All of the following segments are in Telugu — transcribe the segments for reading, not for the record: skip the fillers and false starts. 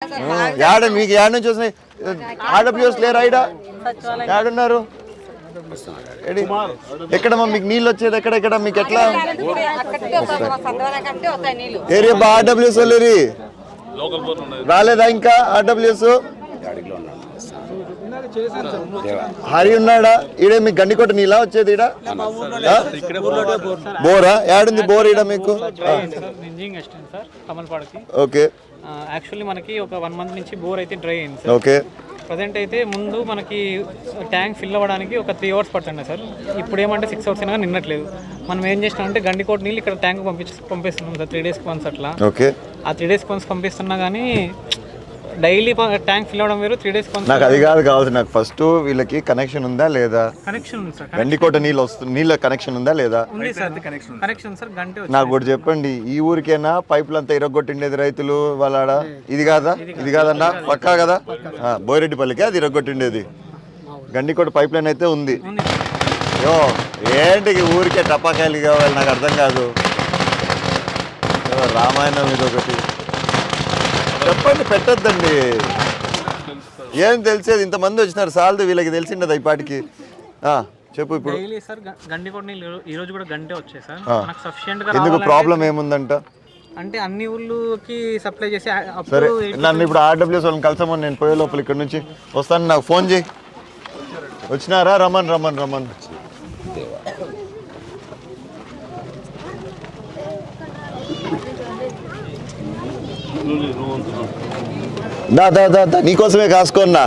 యాడ మీకు యాడ నుంచి వస్తున్నాయి ఆడపిల్లస్ లేరు ఐడా యాడున్నారు ఎక్కడమ్మా మీకు నీళ్ళు వచ్చేది ఎక్కడ మీకు ఎట్లా ఏరియా ఆర్డబ్ల్యూఎస్ లేరు రాలేదా ఇంకా ఆర్డబ్ల్యూఎస్ హరి ఉన్నాడా ఈడ మీకు గండికోట నీళ్ళ వచ్చేది ఈడ బోరా యాడుంది బోర్ ఈడ మీకు ఓకే యాక్చువల్లీ మనకి ఒక 1 మంత్ నుంచి బోర్ అయితే డ్రై అయింది సార్. ఓకే ప్రజెంట్ అయితే ముందు మనకి ట్యాంక్ ఫిల్ అవ్వడానికి ఒక 3 hours పడుతుంది సార్. ఇప్పుడు ఏమంటే 6 hours అయినా నిన్నట్లేదు. మనం ఏం చేసినామంటే గండికోట నీళ్ళు ఇక్కడ ట్యాంక్ పంపిస్తున్నాం సార్ 3 days వన్స్ అట్లా. ఓకే ఆ 3 days వన్స్ పంపిస్తున్నా కానీ డైలీ ట్యాంక్ ఫిల్ అవ్వడం వేరు 3 days వన్స్. నాకు అది కాదు కావాలి, నాకు ఫస్ట్ వీళ్ళకి కనెక్షన్ ఉందా లేదా, కనెక్షన్ ఉంది సార్. గండికోట నీళ్ళు వస్తుంది, నీళ్ళ కనెక్షన్ ఉందా లేదా ఉంది సార్, కనెక్షన్ సార్. గంటే నాకు కూడా చెప్పండి, ఈ ఊరికేనా పైపులు అంతా ఇరగొట్టిండేది రైతులు వాళ్ళ ఇది కాదా, ఇది కాదన్నా పక్కా కదా, బోయిరెడ్డిపల్లికి అది ఇరగొట్టిండేది, గండికోట పైప్ లైన్ అయితే ఉంది. యో ఏంటి ఊరికే టపాకాయలు కావాలి, నాకు అర్థం కాదు. రామాయణం ఇది ఒకటి చెప్పండి, పెట్టద్దండి. ఏం తెలిసేది, ఇంతమంది వచ్చినారు సాల్దు, వీళ్ళకి తెలిసిండదు ఈ పాటికి. చెప్పు ఇప్పుడు గండికోట నీళ్ళు ఈ రోజు కూడా గంటే వచ్చాయి సార్. మనకు సఫిషియెంట్ గా ఎందుకు ప్రాబ్లం ఏముందంట అంటే అన్ని ఊళ్ళకి సప్లై చేసి. సరే నన్ను ఇప్పుడు ఆర్డబ్ల్యూఎస్ వాళ్ళని కలిసామని నేను పోయే లోపల ఇక్కడ నుంచి వస్తాను, నాకు ఫోన్ చేయి. వచ్చినారా? రమన్ దా నీకోసమే కాసుకోన్నా.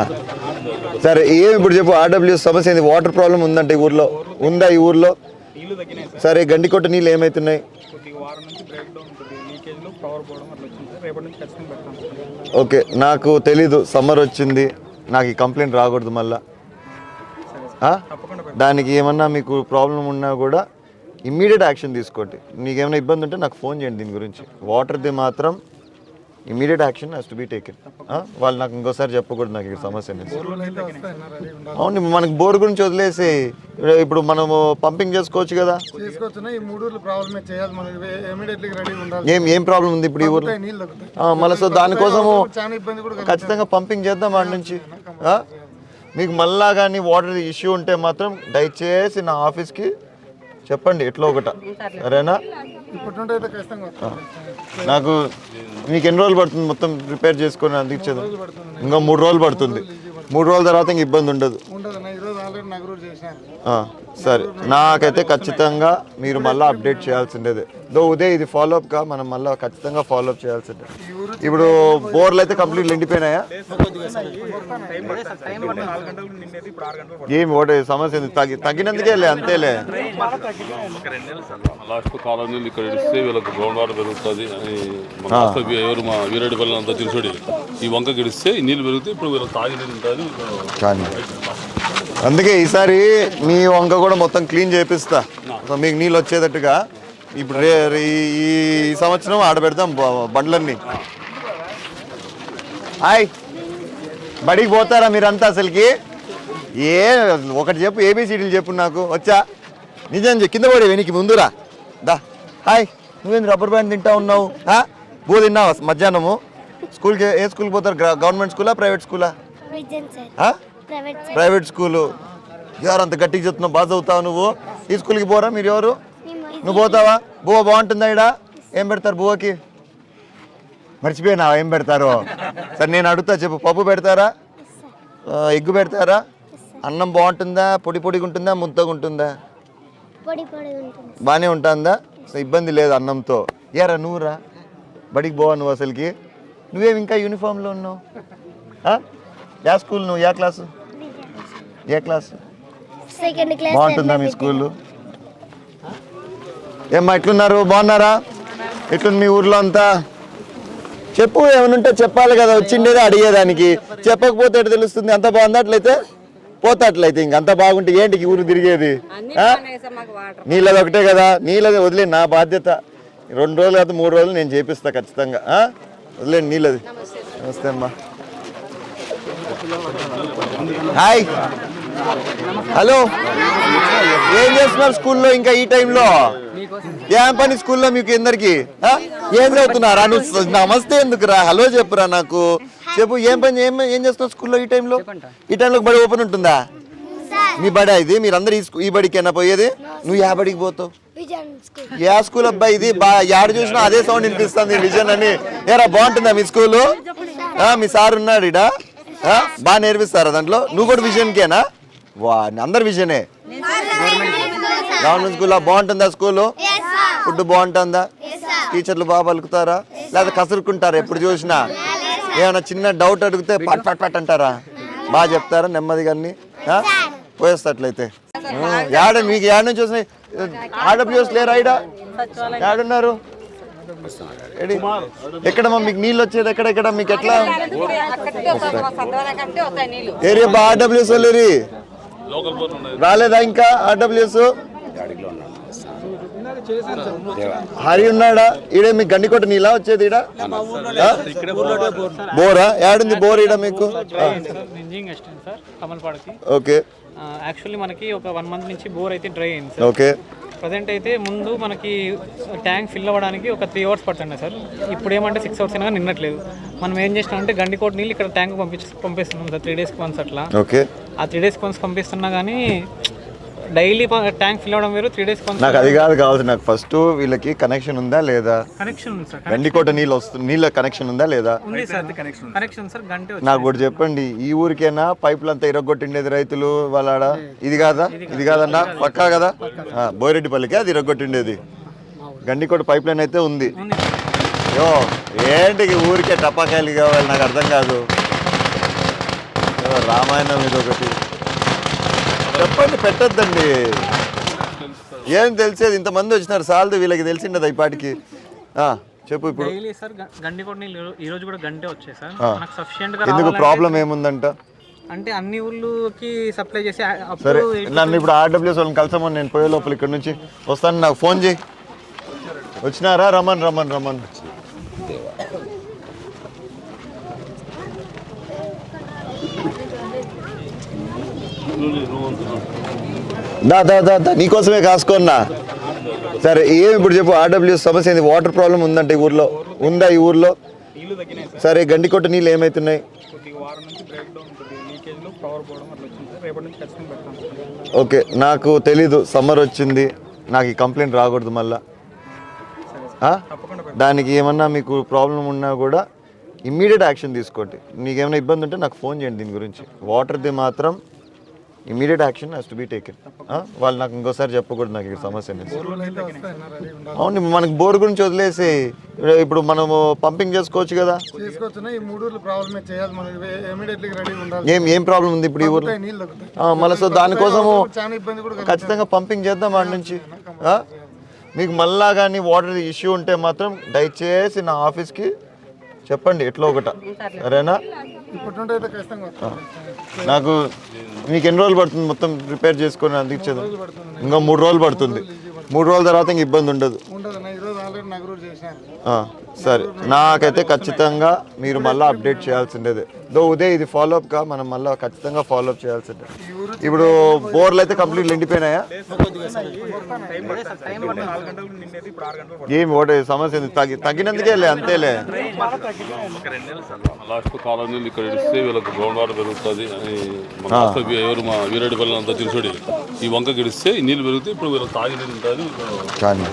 సరే ఏమి ఇప్పుడు చెప్పు, ఆర్డబ్ల్యూఎస్ సమస్య ఏంది? వాటర్ ప్రాబ్లం ఉందంటే ఈ ఊర్లో ఉందా? ఈ ఊర్లో సరే గండికోట నీళ్ళు ఏమవుతున్నాయి? ఓకే నాకు తెలీదు, సమ్మర్ వచ్చింది, నాకు ఈ కంప్లైంట్ రాకూడదు మళ్ళా. దానికి ఏమన్నా మీకు ప్రాబ్లం ఉన్నా కూడా ఇమ్మీడియట్ యాక్షన్ తీసుకోండి. మీకు ఏమైనా ఇబ్బంది ఉంటే నాకు ఫోన్ చేయండి. దీని గురించి వాటర్ది మాత్రం immediate action has to be taken. వాళ్ళు నాకు ఇంకోసారి చెప్పకూడదు నాకు ఇక్కడ సమస్య. అవును, మనకి బోర్ గురించి వదిలేసి ఇప్పుడు మనము పంపింగ్ చేసుకోవచ్చు కదా. ఏం ప్రాబ్లం ఉంది ఇప్పుడు ఈ ఊర్లో? మళ్ళీ సో దానికోసము ఖచ్చితంగా పంపింగ్ చేద్దాం వాడి నుంచి. మీకు మళ్ళా కానీ వాటర్ ఇష్యూ ఉంటే మాత్రం దయచేసి నా ఆఫీస్కి చెప్పండి ఎట్లా ఒకట, సరేనా? నాకు మీకు ఎన్ని రోజులు పడుతుంది మొత్తం రిపేర్ చేసుకొని అందించేది? ఇంకా 3 రోజులు పడుతుంది. 3 రోజుల తర్వాత ఇంక ఇబ్బంది ఉండదు. సరే నాకైతే ఖచ్చితంగా మీరు మళ్ళీ అప్డేట్ చేయాల్సిండేదే. ఉదయం ఇది ఫాలోఅప్గా మనం మళ్ళీ ఖచ్చితంగా ఫాలోఅప్ చేయాల్సిందే. ఇప్పుడు బోర్లు అయితే కంప్లీట్ ఎండిపోయినాయా? ఏమి ఒకటి సమస్య తగ్గినందుకే లే, అంతేలే. లాస్ట్ కాలనీలు ఇక్కడ ఇస్తే వీళ్ళకి గ్రౌండ్ వాటర్ పెరుగుతుంది అని ఎవరు మా వీరెడ్డిపల్లి అంతా తెలుసుడి. ఈ వంక గడిస్తే నీళ్ళు పెరిగితే ఇప్పుడు వీళ్ళకి తాగి నీళ్ళు ఉంటుంది. కానీ అందుకే ఈసారి మీ వంక కూడా మొత్తం క్లీన్ చేపిస్తా, మీకు నీళ్ళు వచ్చేటట్టుగా. ఇప్పుడు ఈ సంవత్సరం ఆడబెడతాం బండ్లన్నీ. హాయ్, బడికి పోతారా మీరంతా? అసలుకి ఒకటి చెప్పు, ఏబిసిడీలు చెప్పు నాకు. వచ్చా? నిజం కింద పడే వెనక్కి ముందురా. దా హాయ్, నువ్వేంది రబ్బర్ బ్యాండ్ తింటా ఉన్నావు? బో తిన్నావా మధ్యాహ్నము? స్కూల్కి ఏ స్కూల్కి పోతారు? గవర్నమెంట్ స్కూలా ప్రైవేట్ స్కూలా? Private school. ఎవరు అంత గట్టిగా చెప్తున్నావు? బాగా చదువుతావు నువ్వు. ఈ స్కూల్కి పోరా మీరు? ఎవరు? నువ్వు పోతావా? బువ్వ బాగుంటుందా ఇక్కడ? ఏం పెడతారు బువ్వకి? మర్చిపోయినావా ఏం పెడతారో? సరే నేను అడుగుతా, చెప్పు. పప్పు పెడతారా? ఎగ్గు పెడతారా? అన్నం బాగుంటుందా? పొడిగా ఉంటుందా? ముద్దగా ఉంటుందా? బాగానే ఉంటుందా? ఇబ్బంది లేదు అన్నంతో. ఏరా నువ్వురా బడికి పోవా నువ్వు? అసలుకి నువ్వేమి ఇంకా యూనిఫామ్లో ఉన్నావు? యా స్కూల్ నువ్వు? ఏ క్లాసు? బాగుంటుందా మీ స్కూల్? ఏమ్మా ఎట్లున్నారు? బాగున్నారా? ఎట్లుంది మీ ఊర్లో అంతా? చెప్పు, ఏమనుంటే చెప్పాలి కదా, వచ్చిండేది అడిగేదానికి. చెప్పకపోతే ఎట్లా తెలుస్తుంది? అంత బాగుంది అట్లయితే పోతా. అట్లయితే ఇంకంత బాగుంటే ఏంటికి ఊరు తిరిగేది? నీళ్ళది ఒకటే కదా, నీళ్ళది వదిలే, నా బాధ్యత. 2 రోజులు కాదు 3 రోజులు నేను చేపిస్తా ఖచ్చితంగా. వదిలేండి నీళ్ళది. నమస్తే అమ్మా. Hi, hello. ఏం చేస్తున్నారు స్కూల్లో ఇంకా ఈ టైంలో? ఏం పని స్కూల్లో మీకు అందరికి? ఏం చదువుతున్నారా? నువ్వు నమస్తే ఎందుకురా, హలో చెప్పురా నాకు. చెప్పు ఏం పని ఏం చేస్తున్నావు స్కూల్లో ఈ టైంలో బడి ఓపెన్ ఉంటుందా మీ బడా ఇది మీరందరూ ఈ బడికేనా పోయేది నువ్వు యా బడికి పోతావు యా స్కూల్ అబ్బాయి ఇది యాడ చూసినా అదే సౌండ్ వినిపిస్తుంది విజన్ అని ఏరా బాగుంటుందా మీ స్కూలు మీ సార్ ఉన్నాడు ఇడా బాగా నేర్పిస్తారా దాంట్లో నువ్వు కూడా విజన్కేనా వా అందరు విజనే గవర్నమెంట్ స్కూల్లో బాగుంటుందా స్కూలు ఫుడ్ బాగుంటుందా టీచర్లు బాగా పలుకుతారా లేదా కసురుకుంటారా ఎప్పుడు చూసినా ఏమైనా చిన్న డౌట్ అడిగితే పట్ పట్ పట్ అంటారా బాగా చెప్తారా నెమ్మదిగా అన్ని పోయేస్తట్లయితే యాడ మీకు యాడ నుంచి చూసిన ఆడపిల్లలు లేరా ఈడ యాడున్నారు ఎక్కడమ్మా మీకు నీళ్ళు వచ్చేది ఎక్కడ మీకు ఎట్లా ఏరియా బా ఆర్డబ్ల్యూఎస్ వెళ్ళేరి రాలేదా ఇంకా ఆర్డబ్ల్యూఎస్ హరి ఉన్నాడా ఈడ మీకు గండికోట నీళ్ళ వచ్చేది ఈడ బోరా యాడుంది బోర్ ఈడ మీకు ఓకే యాక్చువల్లీ మనకి ఒక 1 month నుంచి బోర్ అయితే డ్రై అయింది సార్. ఓకే ప్రజెంట్ అయితే ముందు మనకి ట్యాంక్ ఫిల్ అవ్వడానికి ఒక 3 hours పడుతుండే సార్. ఇప్పుడు ఏమంటే 6 hours అయినా నిన్నట్లేదు. మనం ఏం చేసినామంటే గండికోట నీళ్ళు ఇక్కడ ట్యాంక్ పంపిస్తున్నాం సార్ 3 days వన్స్ అట్లా. ఓకే ఆ 3 days వన్స్ పంపిస్తున్నా కానీ డైలీ ట్యాంక్ ఫిల్ అవ్వడం వేరు 3 days వన్స్. నాకు అది కాదు కావాలి, నాకు ఫస్ట్ వీళ్ళకి కనెక్షన్ ఉందా లేదా, కనెక్షన్ ఉంది సార్. గండికోట నీళ్ళు వస్తుంది, నీళ్ళ కనెక్షన్ ఉందా లేదా ఉంది సార్, కనెక్షన్ సార్. గంటే నాకు కూడా చెప్పండి. ఈ ఊరికేనా పైపులు అంతా ఇరగొట్టిండేది రైతులు వాళ్ళ ఇది కాదా, ఇది కాదన్నా పక్కా కదా, బోయిరెడ్డిపల్లికి అది ఇరగొట్టిండేది. గండికోట పైప్ లైన్ అయితే ఉంది. యో ఏంటి ఊరికే టపాకాయలు కావాలి, నాకు అర్థం కాదు. రామాయణం ఇది ఒకటి చెప్పండి, పెట్టద్దండి. ఏం తెలిసేది, ఇంతమంది వచ్చినారు సాల్దు, వీళ్ళకి తెలిసిండదు ఈ పాటికి. చెప్పు ఇప్పుడు. గండికోట నీళ్ళు ఈ రోజు కూడా గంటే వచ్చాయి సార్. మనకు సఫిషియెంట్ గా ఎందుకు ప్రాబ్లం ఏముందంట అంటే అన్ని ఊళ్ళకి సప్లై చేసి. సరే నన్ను ఇప్పుడు ఆర్డబ్ల్యూఎస్ వాళ్ళని కలిసామని నేను పోయే లోపల ఇక్కడ నుంచి వస్తాను, నాకు ఫోన్ చేయి. వచ్చినారా? రమన్ రమన్ రమన్ దా దా దా దా నీకోసమే కాసుకున్నా. సరే ఏమి ఇప్పుడు చెప్పు, ఆర్డబ్ల్యూఎస్ సమస్య ఏంది? వాటర్ ప్రాబ్లం ఉందంటే ఈ ఊర్లో ఉందా? ఈ ఊర్లో సరే గండికోట నీళ్ళు ఏమవుతున్నాయి? ఓకే నాకు తెలీదు, సమ్మర్ వచ్చింది, నాకు ఈ కంప్లైంట్ రాకూడదు మళ్ళా. దానికి ఏమన్నా మీకు ప్రాబ్లం ఉన్నా కూడా ఇమ్మీడియట్ యాక్షన్ తీసుకోండి. మీకు ఏమైనా ఇబ్బంది ఉంటే నాకు ఫోన్ చేయండి. దీని గురించి వాటర్ది మాత్రం immediate action has to be taken. వాళ్ళు నాకు ఇంకోసారి చెప్పకూడదు నాకు ఇక్కడ సమస్య. అవును, మనకి బోర్ గురించి వదిలేసి ఇప్పుడు మనము పంపింగ్ చేసుకోవచ్చు కదా. ఏం ప్రాబ్లం ఉంది ఇప్పుడు ఈ ఊర్లో? మళ్ళీ సో దానికోసము ఖచ్చితంగా పంపింగ్ చేద్దాం వాడి నుంచి. మీకు మళ్ళా కానీ వాటర్ ఇష్యూ ఉంటే మాత్రం దయచేసి నా ఆఫీస్కి చెప్పండి ఎట్లా ఒకట, సరేనా? నాకు మీకు ఎన్ని రోజులు పడుతుంది మొత్తం రిపేర్ చేసుకొని అందించేది? ఇంకా 3 రోజులు పడుతుంది. 3 రోజుల తర్వాత ఇంక ఇబ్బంది ఉండదు. సరే నాకైతే ఖచ్చితంగా మీరు మళ్ళీ అప్డేట్ చేయాల్సిండేదే. ఉదయం ఇది ఫాలోఅప్ గా మనం మళ్ళీ ఖచ్చితంగా ఫాలోఅప్ చేయాల్సిందే. ఇప్పుడు బోర్లు అయితే కంప్లీట్ ఎండిపోయినాయా? ఏమి ఒకటి సమస్య తగ్గినందుకే లే, అంతేలే. లాస్ట్ కాలనీలు ఇక్కడ ఇస్తే వీళ్ళకి గ్రౌండ్ వాటర్ పెరుగుతుంది అని ఎవరు మా వీరెడ్డిపల్లి అంతా తెలుసుడి. ఈ వంక గిడిస్తే ఈ నీళ్ళు పెరిగితే ఇప్పుడు వీళ్ళకి తాగి నీళ్ళు ఉంటుంది. కానీ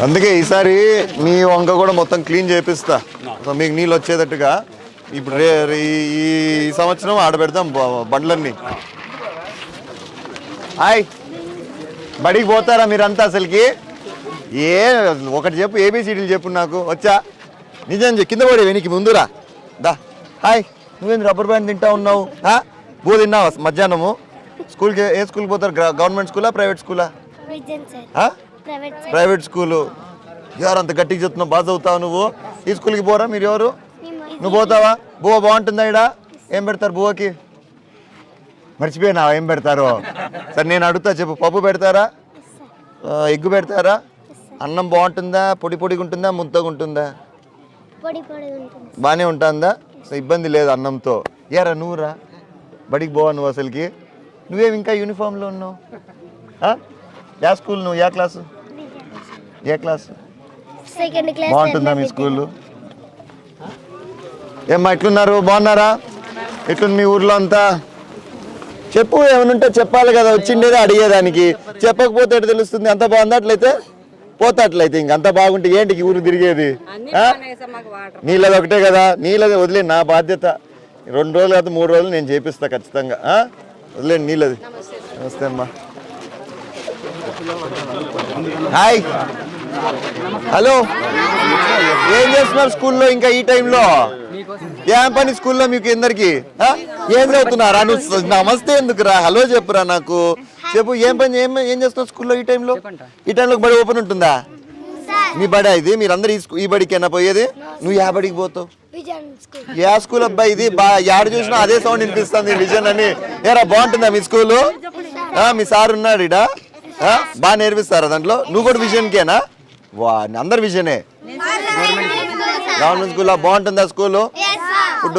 అందుకే ఈసారి మీ వంక కూడా మొత్తం క్లీన్ చేపిస్తా, మీకు నీళ్ళు వచ్చేటట్టుగా. ఇప్పుడు ఈ సంవత్సరం ఆడబెడతాం బండ్లన్నీ. హాయ్, బడికి పోతారా మీరంతా? అసలుకి ఒకటి చెప్పు, ఏబిసిడీలు చెప్పు నాకు. వచ్చా? నిజం కింద పడే వెనక్కి ముందురా. దా. హాయ్, నువ్వేంది రబ్బర్ బ్యాండ్ తింటా ఉన్నావు? బో తిన్నావా మధ్యాహ్నము? స్కూల్కి ఏ స్కూల్కి పోతారు? గవర్నమెంట్ స్కూలా ప్రైవేట్ స్కూలా? Private school. ఎవరు అంత గట్టిగా చెప్తున్నావు? బాగా చదువుతావు నువ్వు. ఈ స్కూల్కి పోరా మీరు? ఎవరు? నువ్వు పోతావా? బువ్వ బాగుంటుందా ఇక్కడ? ఏం పెడతారు బువ్వకి? మర్చిపోయినావా ఏం పెడతారో? సరే నేను అడుగుతా, చెప్పు. పప్పు పెడతారా? ఎగ్గు పెడతారా? అన్నం బాగుంటుందా? పొడి పొడిగా ఉంటుందా? ముద్దగా ఉంటుందా? బాగానే ఉంటుందా? సో ఇబ్బంది లేదు అన్నంతో. ఏరా నువ్వురా బడికి పోవా నువ్వు? అసలుకి నువ్వేమి ఇంకా యూనిఫామ్లో ఉన్నావు? యా స్కూల్ నువ్వు? యా క్లాసు? ఏ క్లాస్? Second class. బాగుంటుందా మీ స్కూల్? ఏమ్మా ఎట్లున్నారు, బాగున్నారా? ఎట్లుంది మీ ఊర్లో అంతా? చెప్పు, ఏమనుంటే చెప్పాలి కదా, వచ్చిండేది అడిగేదానికి. చెప్పకపోతే ఎటు తెలుస్తుంది? అంత బాగుంది అట్లయితే పోతాట్లయితే ఇంకంత బాగుంటే ఏంటి ఈ ఊరు తిరిగేది? నీళ్ళది ఒకటే కదా, నీళ్ళది వదిలే, నా బాధ్యత. 2 రోజులు కాదు 3 రోజులు నేను చేపిస్తా ఖచ్చితంగా. వదిలేండి నీళ్ళది. నమస్తే అమ్మా. Hi, hello. ఏం చేస్తున్నారు స్కూల్లో ఇంకా ఈ టైంలో? ఏం పని స్కూల్లో మీకు అందరికి? ఏం చదువుతున్నారా? నువ్వు నమస్తే ఎందుకురా, హలో చెప్పురా నాకు. చెప్పు, ఏం పని, ఏం చేస్తున్నావు స్కూల్లో ఈ టైంలో? ఈ టైంలో బడి ఓపెన్ ఉంటుందా? మీ బడి ఇది? మీరందరూ ఈ బడికేనా పోయేది? నువ్వు యా బడికి పోతావు? యా స్కూల్ అబ్బాయి ఇది? యాడు చూసినా అదే సౌండ్ వినిపిస్తుంది, విజన్ అని. ఏరా బాగుంటుందా మీ స్కూలు? మీ సార్ ఉన్నాడు ఇడా? బాగా నేర్పిస్తారా దాంట్లో? నువ్వు కూడా విజన్కేనా? వా, అందరు విజనే. గవర్నమెంట్ స్కూల్లో బాగుంటుందా స్కూలు? ఫుడ్